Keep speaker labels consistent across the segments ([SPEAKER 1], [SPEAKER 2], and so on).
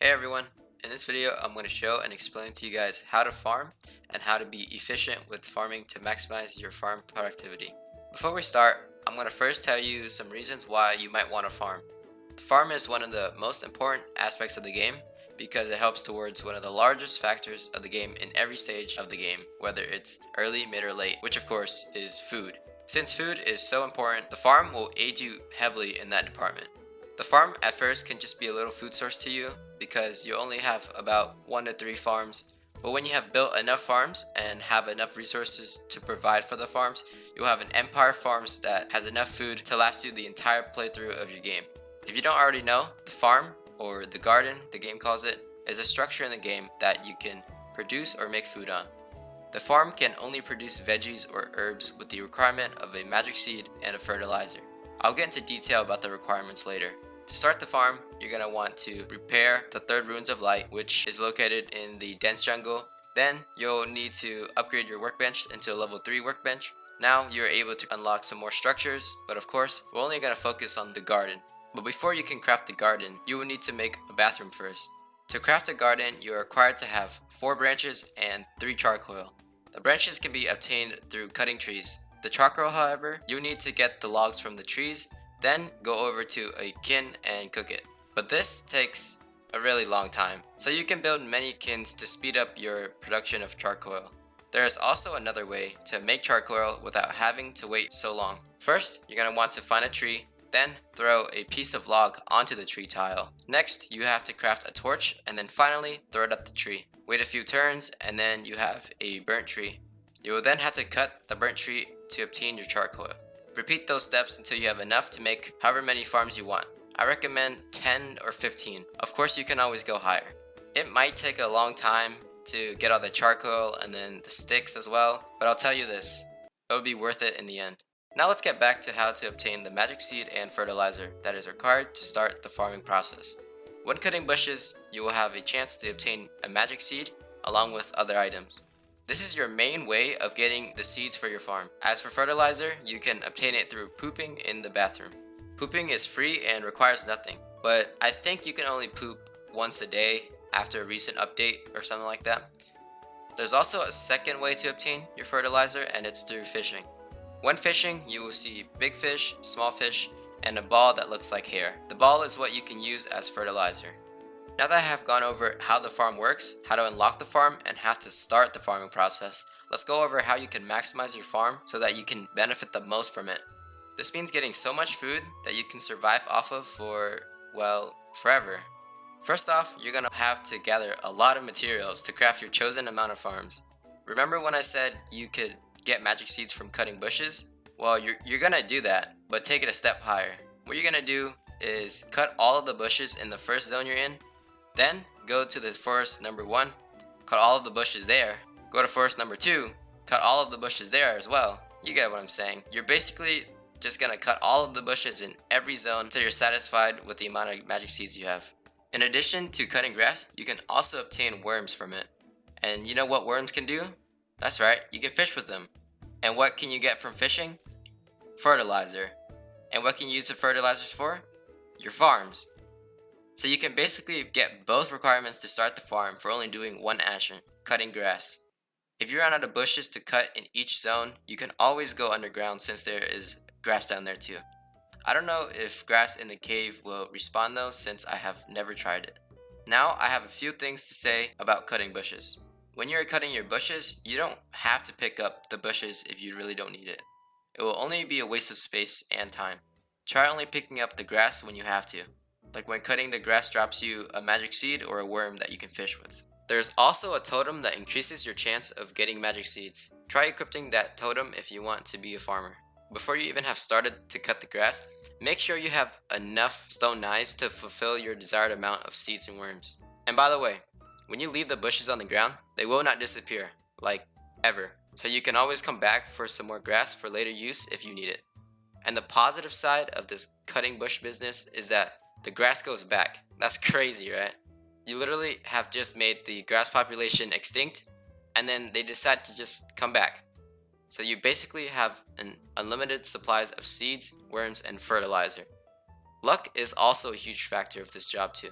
[SPEAKER 1] Hey everyone, in this video I'm going to show and explain to you guys how to farm and how to be efficient with farming to maximize your farm productivity. Before we start, I'm going to first tell you some reasons why you might want to farm. The farm is one of the most important aspects of the game because it helps towards one of the largest factors of the game in every stage of the game, whether it's early, mid, or late, which of course is food. Since food is so important, the farm will aid you heavily in that department. The farm at first can just be a little food source to you because you only have about 1 to 3 farms, but when you have built enough farms and have enough resources to provide for the farms, you'll have an empire farms that has enough food to last you the entire playthrough of your game. If you don't already know, the farm, or the garden, the game calls it, is a structure in the game that you can produce or make food on. The farm can only produce veggies or herbs with the requirement of a magic seed and a fertilizer. I'll get into detail about the requirements later. To start the farm, you're going to want to repair the 3rd Runes of Light, which is located in the dense jungle. Then you'll need to upgrade your workbench into a level 3 workbench. Now you're able to unlock some more structures, but of course, we're only going to focus on the garden. But before you can craft the garden, you will need to make a bathroom first. To craft a garden, you are required to have 4 branches and 3 charcoal. The branches can be obtained through cutting trees. The charcoal, however, you need to get the logs from the trees, then go over to a kiln and cook it. But this takes a really long time, so you can build many kilns to speed up your production of charcoal. There is also another way to make charcoal without having to wait so long. First, you're going to want to find a tree, then throw a piece of log onto the tree tile. Next, you have to craft a torch, and then finally throw it at the tree. Wait a few turns, and then you have a burnt tree. You will then have to cut the burnt tree to obtain your charcoal. Repeat those steps until you have enough to make however many farms you want. I recommend 10 or 15. Of course, you can always go higher. It might take a long time to get all the charcoal and then the sticks as well, but I'll tell you this, it will be worth it in the end. Now let's get back to how to obtain the magic seed and fertilizer that is required to start the farming process. When cutting bushes, you will have a chance to obtain a magic seed along with other items. This is your main way of getting the seeds for your farm. As for fertilizer, you can obtain it through pooping in the bathroom. Pooping is free and requires nothing, but I think you can only poop once a day after a recent update or something like that. There's also a second way to obtain your fertilizer, and it's through fishing. When fishing, you will see big fish, small fish, and a ball that looks like hair. The ball is what you can use as fertilizer. Now that I have gone over how the farm works, how to unlock the farm, and how to start the farming process, let's go over how you can maximize your farm so that you can benefit the most from it. This means getting so much food that you can survive off of for, well, forever. First off, you're going to have to gather a lot of materials to craft your chosen amount of farms. Remember when I said you could get magic seeds from cutting bushes? Well, you're going to do that, but take it a step higher. What you're going to do is cut all of the bushes in the first zone you're in. Then, go to the forest number 1, cut all of the bushes there. Go to forest number 2, cut all of the bushes there as well. You get what I'm saying. You're basically just gonna cut all of the bushes in every zone until you're satisfied with the amount of magic seeds you have. In addition to cutting grass, you can also obtain worms from it. And you know what worms can do? That's right, you can fish with them. And what can you get from fishing? Fertilizer. And what can you use the fertilizers for? Your farms. So you can basically get both requirements to start the farm for only doing one action, cutting grass. If you run out of bushes to cut in each zone, you can always go underground since there is grass down there too. I don't know if grass in the cave will respawn though, since I have never tried it. Now I have a few things to say about cutting bushes. When you're cutting your bushes, you don't have to pick up the bushes if you really don't need it. It will only be a waste of space and time. Try only picking up the grass when you have to. Like when cutting the grass drops you a magic seed or a worm that you can fish with. There's also a totem that increases your chance of getting magic seeds. Try equipping that totem if you want to be a farmer. Before you even have started to cut the grass, make sure you have enough stone knives to fulfill your desired amount of seeds and worms. And by the way, when you leave the bushes on the ground, they will not disappear, like ever. So you can always come back for some more grass for later use if you need it. And the positive side of this cutting bush business is that the grass goes back. That's crazy, right? You literally have just made the grass population extinct, and then they decide to just come back. So you basically have an unlimited supplies of seeds, worms, and fertilizer. Luck is also a huge factor of this job too.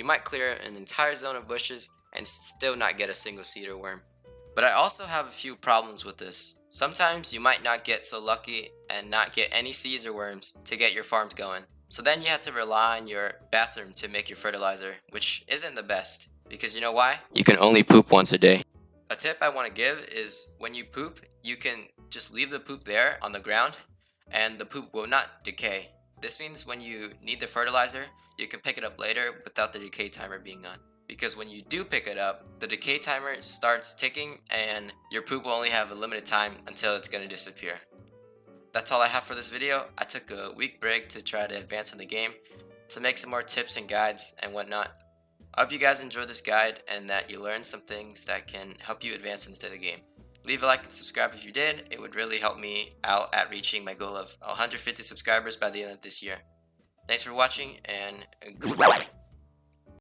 [SPEAKER 1] you might clear an entire zone of bushes and still not get a single seed or worm. But I also have a few problems with this. Sometimes you might not get so lucky and not get any seeds or worms to get your farms going. So then you have to rely on your bathroom to make your fertilizer, which isn't the best. Because you know why? You can only poop once a day. A tip I want to give is when you poop, you can just leave the poop there on the ground and the poop will not decay. This means when you need the fertilizer, you can pick it up later without the decay timer being on. Because when you do pick it up, the decay timer starts ticking and your poop will only have a limited time until it's going to disappear. That's all I have for this video. I took a week break to try to advance in the game, to make some more tips and guides and whatnot. I hope you guys enjoyed this guide and that you learned some things that can help you advance into the game. Leave a like and subscribe if you did. It would really help me out at reaching my goal of 150 subscribers by the end of this year. Thanks for watching and goodbye.